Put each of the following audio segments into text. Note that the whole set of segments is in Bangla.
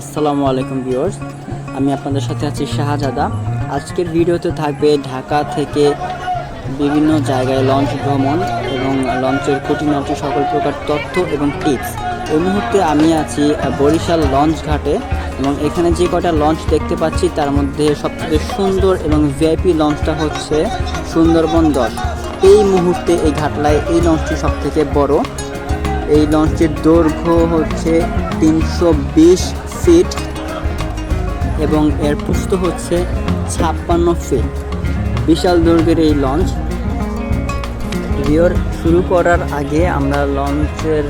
আসসালামু আলাইকুম ভিউয়ার্স, আমি আপনাদের সাথে আছি শাহজাদা। আজকের ভিডিওতে থাকবে ঢাকা থেকে বিভিন্ন জায়গায় লঞ্চ ভ্রমণ এবং লঞ্চের খুঁটিনাটি সকল প্রকার তথ্য এবং টিপস। এই মুহূর্তে আমি আছি বরিশাল লঞ্চ ঘাটে এবং এখানে যে কটা লঞ্চ দেখতে পাচ্ছি তার মধ্যে সবথেকে সুন্দর এবং ভিআইপি লঞ্চটা হচ্ছে সুন্দরবন 10। এই মুহূর্তে এই ঘাটলায় এই লঞ্চটি সবথেকে বড়। এই লঞ্চটির দৈর্ঘ্য হচ্ছে 320 ফিট এবং এর প্রস্থ হচ্ছে 56 ফিট। বিশাল দৈর্ঘ্যের এই লঞ্চ। ভিডিওর শুরু করার আগে আমরা লঞ্চের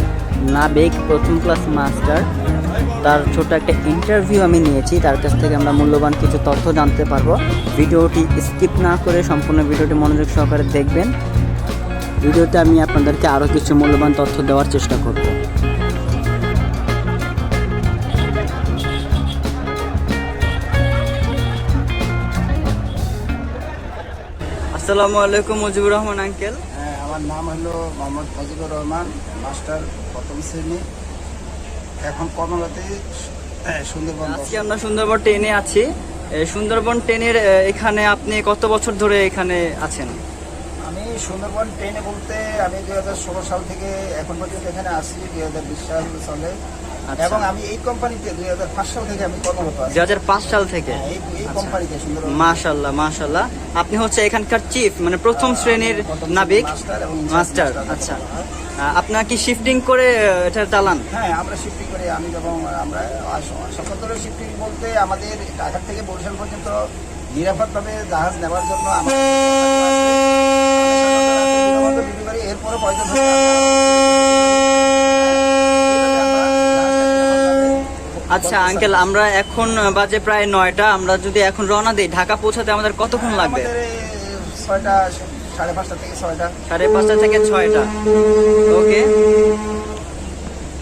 নাবিক প্রথম ক্লাস মাস্টার তার ছোট একটা ইন্টারভিউ আমি নিয়েছি, তার কাছ থেকে আমরা মূল্যবান কিছু তথ্য জানতে পারবো। ভিডিওটি স্কিপ না করে সম্পূর্ণ ভিডিওটি মনোযোগ সহকারে দেখবেন। ভিডিওতে আমি আপনাদেরকে আরও কিছু মূল্যবান তথ্য দেওয়ার চেষ্টা করব। আসসালামু আলাইকুম মুজিবুর রহমান আঙ্কেল। হ্যাঁ, আমার নাম হলো মোহাম্মদ মুজিবুর রহমান, মাস্টার প্রথম শ্রেণী, এখন কর্মরত সুন্দরবন। আজকে আমরা সুন্দরবন 10-এ আছি। সুন্দরবন 10-এর এখানে আপনি কত বছর ধরে এখানে আছেন? আমি সুন্দরবন 10-এ বলতে আমি 2016 সাল থেকে এখন পর্যন্ত এখানে আসি, 2020 সাল চলে। এবং আমি এই কোম্পানিতে 2005 সাল থেকে আমি কর্মরত আছি। 2005 সাল থেকে এই কোম্পানিতে সুন্দরবন। মাশাআল্লাহ মাশাআল্লাহ। আপনি হচ্ছে এখানকার চিফ, মানে প্রথম শ্রেণীর নাবিক মাস্টার। আচ্ছা, আপনার কি শিফটিং করে এটা চালান? হ্যাঁ, আমরা শিফটিং করি। আমি এবং আমরা সকল শিফটিং বলতে আমাদের ঢাকা থেকে বরিশাল পর্যন্ত নিরাপদভাবে জাহাজ নেওয়ার জন্য এরপরে আচ্ছা আঙ্কেল, আমরা এখন বাজে প্রায় 9টা। আমরা যদি এখন রওনা দিই, ঢাকা পৌঁছাতে আমাদের কতক্ষণ লাগবে? 6টা, 5:30 থেকে 6টা। 5:30 থেকে 6টা। ওকে।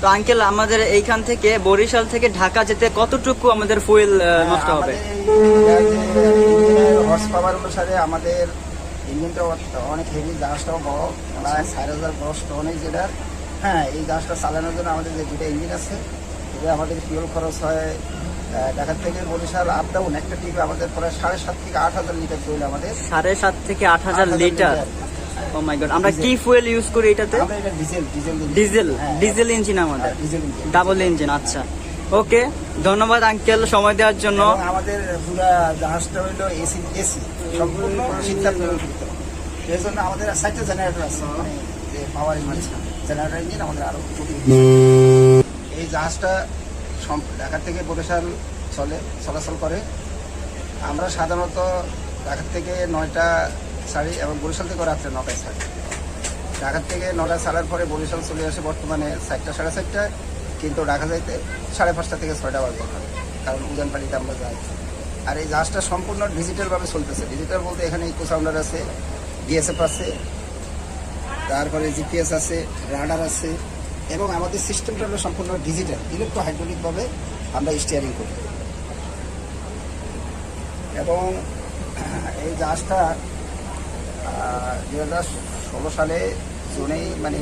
তো আঙ্কেল, আমাদের এইখান থেকে বরিশাল থেকে ঢাকা যেতে কতটুকু আমাদের ফুয়েল নষ্ট হবে? হর্স পাওয়ার অনুসারে আমাদের ইঞ্জিনটা অনেক হেভি, জাহাজটাও বড়, প্রায় 4000 গ্রস টনের যেটা। হ্যাঁ, এই জাহাজটা চালানোর জন্য আমাদের যে দুটো ইঞ্জিন আছে, আমাদের ফিউল খরচ হয় ঢাকা থেকে বরিশাল আপ ডাউন একটা ট্রিপে আমাদের প্রায় 7,500 থেকে 8,000 লিটার ফুয়েল। আমাদের 7,500 থেকে 8,000 লিটার। ও মাই গড। আমরা কি ফুয়েল ইউজ করি এটাতে? আমরা এটা ডিজেল ইঞ্জিন আমাদের, ডাবল ইঞ্জিন। আচ্ছা, ওকে, ধন্যবাদ আঙ্কেল সময় দেওয়ার জন্য। আমাদের পুরো জাহাজটা হলো এসি সম্পূর্ণ শীততাপ নিয়ন্ত্রিত। এর জন্য আমাদের 4টা জেনারেটর আছে, মানে যে পাওয়ার ইঞ্জিন, জেনারেটর ইঞ্জিন আমাদের আরো। এই জাহাজটা ঢাকা থেকে বরিশাল চলাচল করে। আমরা সাধারণত ঢাকা থেকে 9টা ছাড়ি এবং বরিশাল থেকে রাত্রে 9টায় ছাড়ি। ঢাকা থেকে 9টায় ছাড়ার পরে বরিশাল চলে আসে বর্তমানে 4টা, 4:30টায়। কিন্তু ঢাকা যাইতে 5:30 থেকে 6টা বাজতে পারে, কারণ উজান পানিতে আমরা যাই। আর এই জাহাজটা সম্পূর্ণ ডিজিটালভাবে চলতেছে। ডিজিটাল বলতে এখানে ইকো সাউন্ডার আছে, ডিএসএফ আছে, তারপরে জিপিএস আছে, রাডার আছে, এবং আমাদের সিস্টেমটা হলো সম্পূর্ণ ডিজিটাল, ইলেকট্রো হাইড্রোলিকভাবে আমরা স্টিয়ারিং করি। এবং এই জাহাজটা 2016 সালে জুনেই, মানে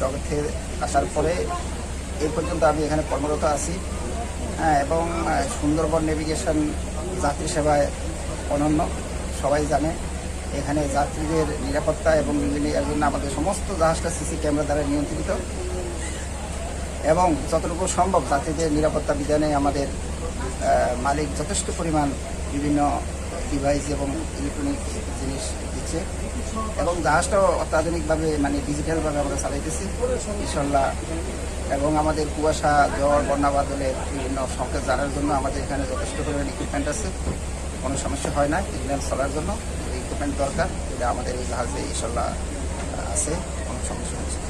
জগতে আসার পরে এই পর্যন্ত আমি এখানে কর্মরত আছি। হ্যাঁ, এবং সুন্দরবন নেভিগেশন যাত্রী সেবায় অনন্য, সবাই জানে। এখানে যাত্রীদের নিরাপত্তা এবং এর জন্য আমাদের সমস্ত জাহাজটা সিসি ক্যামেরা দ্বারা নিয়ন্ত্রিত, এবং যতটুকু সম্ভব যাত্রীদের নিরাপত্তা বিধানে আমাদের মালিক যথেষ্ট পরিমাণ বিভিন্ন ডিভাইস এবং ইলেকট্রনিক জিনিস দিচ্ছে। এবং জাহাজটাও অত্যাধুনিকভাবে, মানে ডিজিটালভাবে আমরা চালাইতেছি ইনশাল্লাহ। এবং আমাদের কুয়াশা, ঝড়, বন্যা বাদলের বিভিন্ন সংকেত জানার জন্য আমাদের এখানে যথেষ্ট পরিমাণ ইকুইপমেন্ট আছে। কোনো সমস্যা হয় না। সিগন্যাল চলার জন্য ইকুইপমেন্ট দরকার, এটা আমাদের এই জাহাজে ইনশাল্লাহ আছে, কোনো সমস্যা হচ্ছে না।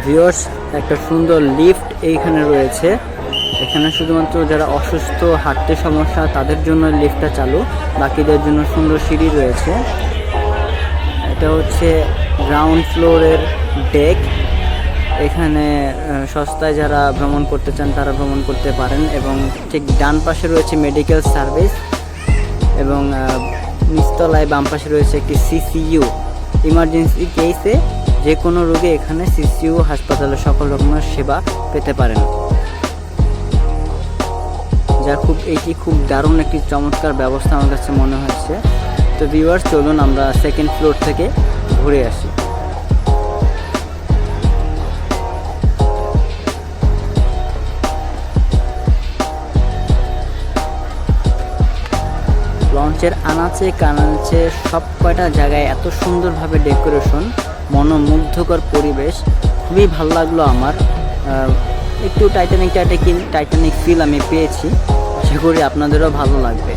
ভিউয়ার্স, একটা সুন্দর লিফট এইখানে রয়েছে। এখানে শুধুমাত্র যারা অসুস্থ, হাঁটতে সমস্যা, তাদের জন্য লিফটটা চালু, বাকিদের জন্য সুন্দর সিঁড়ি রয়েছে। এটা হচ্ছে গ্রাউন্ড ফ্লোরের ডেক। এখানে সস্তায় যারা ভ্রমণ করতে চান তারা ভ্রমণ করতে পারেন। এবং ঠিক ডান পাশে রয়েছে মেডিকেল সার্ভিস, এবং নিচতলায় বাম পাশে রয়েছে একটি সিসিইউ, ইমার্জেন্সি কেসে যে কোনো রোগী এখানে সিসিউ হাসপাতালে সকল রকমের সেবা পেতে পারেন। এটি খুব দারুণ একটি চমৎকার ব্যবস্থা আমার কাছে মনে হয়েছে। তো ভিউয়ার্স, চলুন আমরা সেকেন্ড ফ্লোর থেকে ঘুরে আসি। লঞ্চের আনাচে কানাচে সব কয়টা জায়গায় এত সুন্দরভাবে ডেকোরেশন, মনোমুগ্ধকর পরিবেশ, খুবই ভালো লাগলো আমার। একটু টাইটানিক ফিল আমি পেয়েছি, আশা করি আপনাদেরও ভালো লাগবে।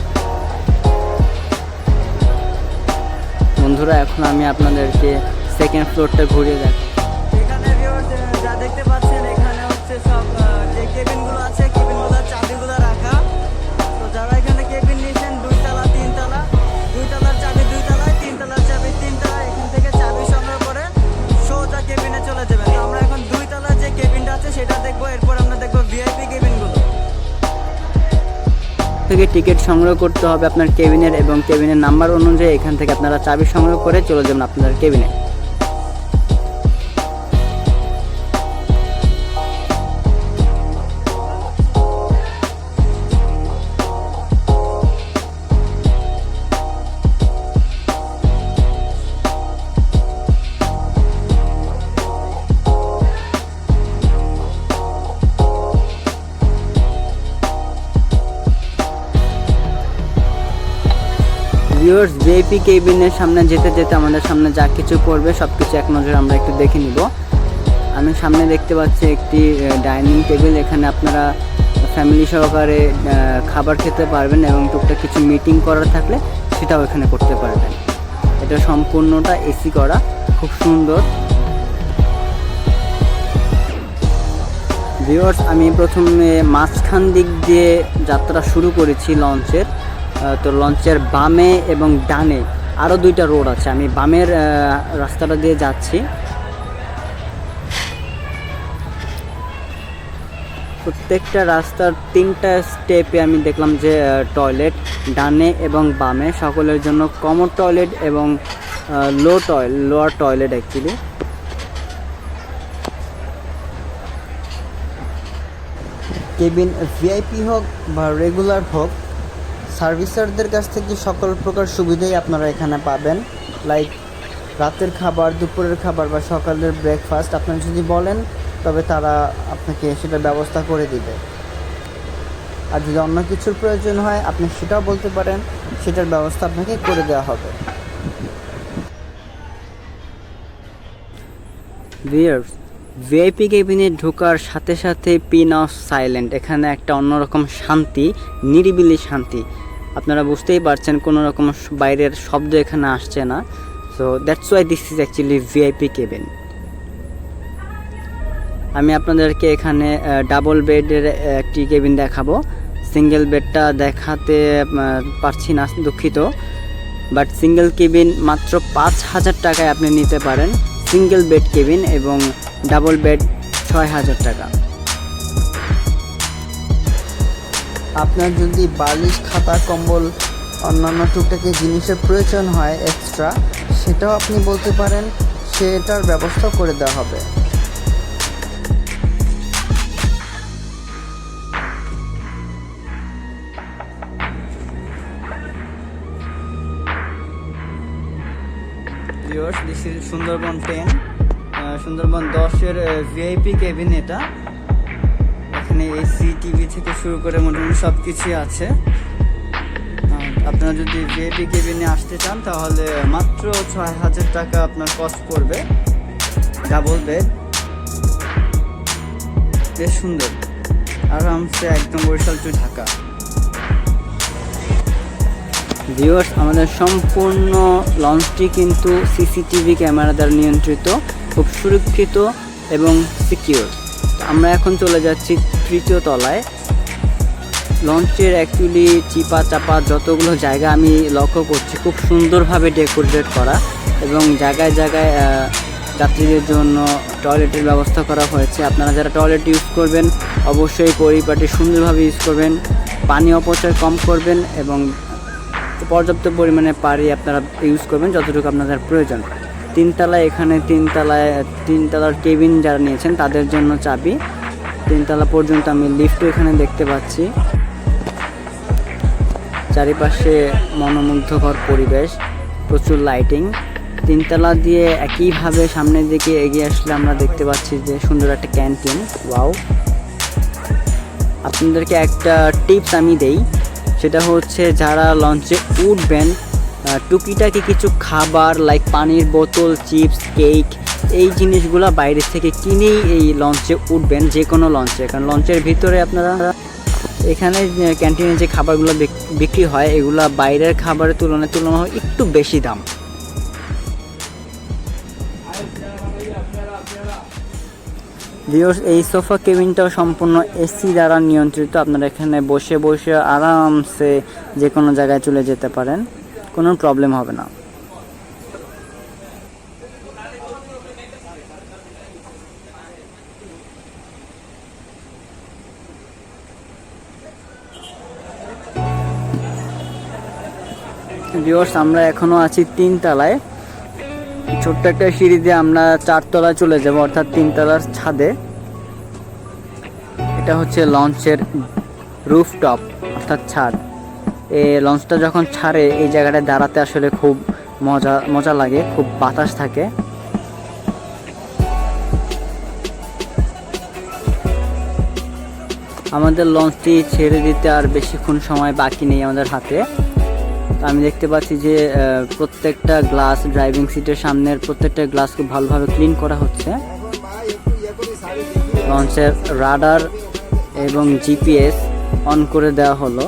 বন্ধুরা, এখন আমি আপনাদেরকে সেকেন্ড ফ্লোরটা ঘুরিয়ে দেখাই। এখানে যা দেখতে পাচ্ছেন, এখানে হচ্ছে সব যে কেবিনগুলো আছে, কেবিনগুলোর চাবিগুলো রাখা। তো যারা এখানে কেবিন নিয়েছেন, 2 তলা 3 তলা, 2 তলার চাবি 2 তলায়, 3 তলার চাবি 3 তলায়, এখান থেকে চাবি সংগ্রহ করে সোজা কেবিনে চলে যাবেন। তো আমরা এখন 2 তলার যে কেবিনটা আছে সেটা দেখবো, এরপর আমরা দেখবো ভিআইপি কেবিনগুলো। থেকে টিকিট সংগ্রহ করতে হবে আপনার কেবিনের, এবং কেবিনের নাম্বার অনুযায়ী এখান থেকে আপনারা চাবি সংগ্রহ করে চলে যাবেন আপনার কেবিনে। ভিউয়ার্স, ভিআইপি কেবিনের সামনে যেতে যেতে আমাদের সামনে যা কিছু পড়বে সব কিছু এক নজরে আমরা একটু দেখে নিব। আমি সামনে দেখতে পাচ্ছি একটি ডাইনিং টেবিল। এখানে আপনারা ফ্যামিলি সহকারে খাবার খেতে পারবেন এবং টুকটাক কিছু মিটিং করার থাকলে সেটাও এখানে করতে পারবেন। এটা সম্পূর্ণটা এসি করা, খুব সুন্দর। ভিউয়ার্স, আমি প্রথমে মাঝখান দিক দিয়ে যাত্রা শুরু করেছি লঞ্চের। তো লঞ্চের বামে এবং ডানে আরও 2টা রোড আছে। আমি বামের রাস্তাটা দিয়ে যাচ্ছি। প্রত্যেকটা রাস্তার 3টা স্টেপে আমি দেখলাম যে টয়লেট ডানে এবং বামে সকলের জন্য কমন টয়লেট এবং lower toilet actually. Cabin VIP হোক বা রেগুলার হোক, সার্ভিসারদের কাছ থেকে সকল প্রকার সুবিধাই আপনারা এখানে পাবেন। লাইক রাতের খাবার, দুপুরের খাবার বা সকালের ব্রেকফাস্ট আপনারা যদি বলেন তবে তারা আপনাকে সেটার ব্যবস্থা করে দিবে। আর যদি অন্য কিছুর প্রয়োজন হয় আপনি সেটাও বলতে পারেন, সেটার ব্যবস্থা আপনাকে করে দেওয়া হবে। ভিআইপি কেবিনে ঢোকার সাথে সাথে পিন অফ সাইলেন্ট, এখানে একটা অন্যরকম শান্তি, নিরিবিলি শান্তি। আপনারা বুঝতেই পারছেন কোনো রকম বাইরের শব্দ এখানে আসছে না। So that's why this is actually VIP cabin. আমি আপনাদেরকে এখানে ডাবল বেডের একটি কেবিন দেখাবো। সিঙ্গেল বেডটা দেখাতে পারছি না, দুঃখিত। বাট সিঙ্গেল কেবিন মাত্র 5,000 টাকায় আপনি নিতে পারেন সিঙ্গেল বেড কেবিন, এবং ডাবল বেড 6,000 টাকা। আপনার যদি বালিশ, খাতা, কম্বল, অন্যান্য টুকটাকি জিনিসের প্রয়োজন হয় এক্সট্রা, সেটাও আপনি বলতে পারেন, সেটার ব্যবস্থা করে দেওয়া হবে। This is Sundarban 10, Sundarban 10-এর ভিআইপি কেবিন। এটা এখানে এসি, টিভি থেকে শুরু করে মোটামুটি সব কিছুই আছে। আপনারা যদি ভিআইপি কেবিনে আসতে চান তাহলে মাত্র 6,000 টাকা আপনার কস্ট পড়বে। ডাবল বেড, বেশ সুন্দর, আরামসে একদম বরিশাল টু ঢাকা। ভিউয়ার্স, আমাদের সম্পূর্ণ লঞ্চটি কিন্তু সিসিটিভি ক্যামেরা দ্বারা নিয়ন্ত্রিত, খুব সুরক্ষিত এবং সিকিউর। আমরা এখন চলে যাচ্ছি 3য় তলায়। লঞ্চের অ্যাকচুয়ালি চিপা চাপা যতগুলো জায়গা আমি লক্ষ্য করছি খুব সুন্দরভাবে ডেকোরেট করা, এবং জায়গায় জায়গায় যাত্রীদের জন্য টয়লেটের ব্যবস্থা করা হয়েছে। আপনারা যারা টয়লেট ইউজ করবেন অবশ্যই পরিপাটি সুন্দরভাবে ইউজ করবেন, পানি অপচয় কম করবেন এবং পর্যাপ্ত পরিমাণে পানি আপনারা ইউজ করবেন যতটুকু আপনাদের প্রয়োজন। তিনতলায়, এখানে তিনতলার কেবিন যারা নিয়েছেন তাদের জন্য চাবি। তিনতলা পর্যন্ত আমি লিফটও এখানে দেখতে পাচ্ছি। চারিপাশে মনোমুগ্ধকর পরিবেশ, প্রচুর লাইটিং। তিনতলা দিয়ে একইভাবে সামনের দিকে এগিয়ে আসলে আমরা দেখতে পাচ্ছি যে সুন্দর একটা ক্যান্টিন। ওয়াও! আপনাদেরকে একটা টিপস আমি দেই, সেটা হচ্ছে যারা লঞ্চে উঠবেন টুকিটাকি কিছু খাবার লাইক পানির বোতল, চিপস, কেক, এই জিনিসগুলো বাইরে থেকে কিনেই এই লঞ্চে উঠবেন, যে কোনো লঞ্চে। কারণ লঞ্চের ভিতরে আপনারা এখানে ক্যান্টিনে যে খাবারগুলো বিক্রি হয় এগুলো বাইরের খাবারের তুলনায় একটু বেশি দাম। ভিউয়ার্স, এই সোফা কেবিনটাও সম্পূর্ণ এসি দ্বারা নিয়ন্ত্রিত। আপনারা এখানে বসে বসে আরামসে যে কোনো জায়গায় চলে যেতে পারেন, কোনো প্রবলেম হবে না। ভিউয়ার্স, আমরা এখনো আছি তিনতলায়। ছোট্ট একটা সিঁড়ি দিয়ে আমরা 4 তলায় চলে যাব, অর্থাৎ 3 তলার ছাদে। এটা হচ্ছে লঞ্চের রুফটপ অর্থাৎ ছাদ। এই লঞ্চটা যখন ছাড়ে এই জায়গাটায় দাঁড়াতে আসলে খুব মজা লাগে, খুব বাতাস থাকে। আমাদের লঞ্চটি ছেড়ে দিতে আর বেশিক্ষণ সময় বাকি নেই আমাদের হাতে। আমি দেখতে পাচ্ছি যে প্রত্যেকটা গ্লাস, ড্রাইভিং সিটের সামনের প্রত্যেকটা গ্লাস খুব ভালোভাবে ক্লিন করা হচ্ছে। লঞ্চের রাডার এবং জিপিএস অন করে দেওয়া হলো।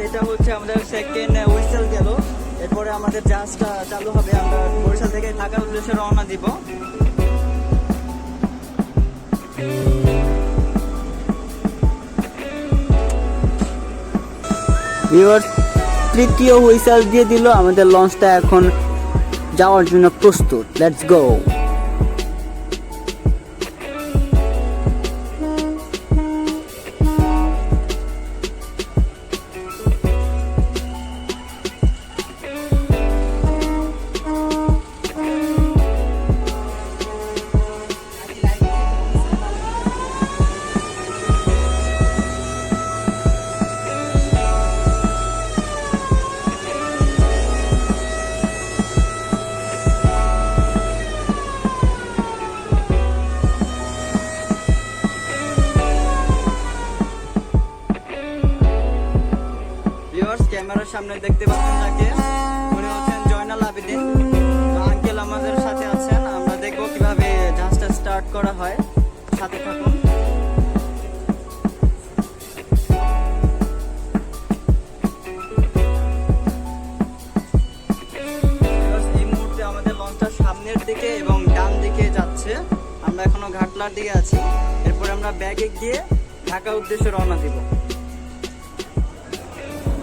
এটা হচ্ছে আমাদের সেকেন্ড হুইসেল গেল। এরপরে আমাদের জাহাজটা চালু হবে। আমরা বরিশাল থেকে ঢাকার উদ্দেশ্যে রওনা দিব। ভিউয়ার্স, তৃতীয় হুইসেল দিয়ে দিল। আমাদের লঞ্চটা এখন যাওয়ার জন্য প্রস্তুত। Let's go. ক্যামেরার সামনে দেখতে পাচ্ছেন যাকে, উনি হচ্ছেন জয়নাল আবেদিন। আঙ্কেল আমাদের সাথে আছেন। আমরা দেখবো কিভাবে জাহাজটা স্টার্ট করা হয়। সাথে থাকুন। এই মুহূর্তে আমাদের লঞ্চটা সামনের দিকে এবং ডান দিকে যাচ্ছে। আমরা এখনো ঘাটলার দিকে আছি। এরপরে আমরা ব্যাগে গিয়ে ঢাকা উদ্দেশ্যে রওনা দিব।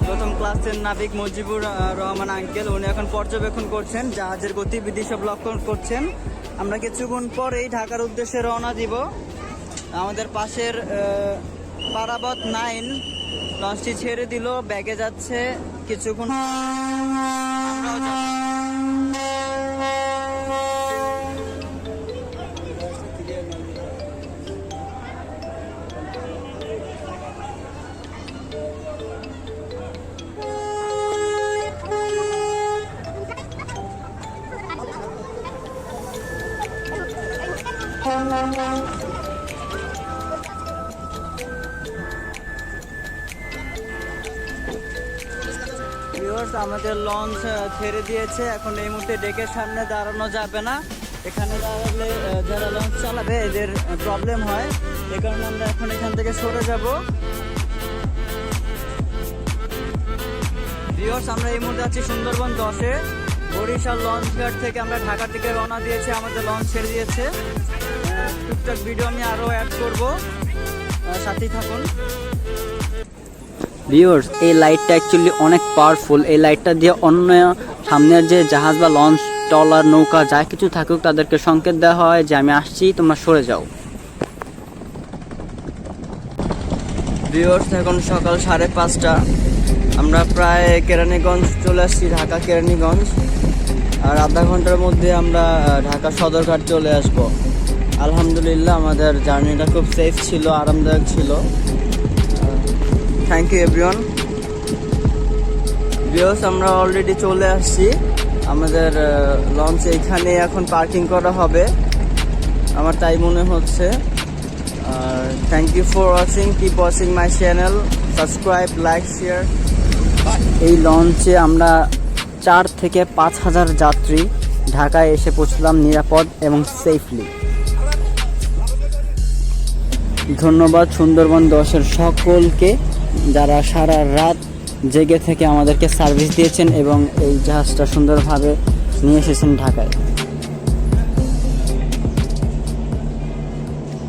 প্রথম ক্লাসের নাবিক মুজিবুর রহমান আঙ্কেল, উনি এখন পর্যবেক্ষণ করছেন, জাহাজের গতিবিধি সব লক্ষ্য করছেন। আমরা কিছুক্ষণ পরেই ঢাকার উদ্দেশ্যে রওনা দিব। আমাদের পাশের পারাবত 9 লঞ্চটি ছেড়ে দিল, ব্যাগে যাচ্ছে। কিছুক্ষণ আমাদের লঞ্চ ছেড়ে দিয়েছে। এখন এই মুহূর্তে ডেকের সামনে দাঁড়ানো যাবে না। এখানে দাঁড়ালে যারা লঞ্চ চালাবে এদের প্রবলেম হয়। এই কারণে আমরা এখন এখান থেকে সরে যাব। ভিউয়ার্স, আমরা এই মুহূর্তে আছি সুন্দরবন 10-এ। বরিশাল লঞ্চ ঘাট থেকে আমরা ঢাকা থেকে রওনা দিয়েছি, আমাদের লঞ্চ ছেড়ে দিয়েছে। টুকটাক ভিডিও আমি আরও অ্যাড করব, সাথেই থাকুন। ভিউয়ার্স, এই লাইটটা অ্যাকচুয়ালি অনেক পাওয়ারফুল। এই লাইটটা দিয়ে অন্য সামনের যে জাহাজ বা লঞ্চ, ট্রলার, নৌকা যা কিছু থাকুক তাদেরকে সংকেত দেওয়া হয় যে আমি আসছি, তোমরা সরে যাও। ভিউয়ার্স, এখন সকাল 5:30, আমরা প্রায় কেরানীগঞ্জ চলে আসছি, ঢাকা কেরানীগঞ্জ। আর আধা ঘন্টার মধ্যে আমরা ঢাকা সদরঘাট চলে আসব। আলহামদুলিল্লাহ আমাদের জার্নিটা খুব সেফ ছিল, আরামদায়ক ছিল। Thank you everyone. ভিউয়ার্স, আমরা অলরেডি চলে আসছি, আমাদের লঞ্চ এখানে এখন পার্কিং করা হবে, আমার তাই মনে হচ্ছে। আর thank you for watching, keep watching my channel, subscribe, like, share. এই লঞ্চে আমরা 4 থেকে 5,000 যাত্রী ঢাকায় এসে পৌঁছলাম নিরাপদ এবং সেফলি। ধন্যবাদ সুন্দরবন 10-এর সকলকে, যারা সারা রাত জেগে থেকে আমাদেরকে সার্ভিস দিয়েছেন এবং এই জাহাজটা সুন্দরভাবে নিয়ে এসেছেন ঢাকায়।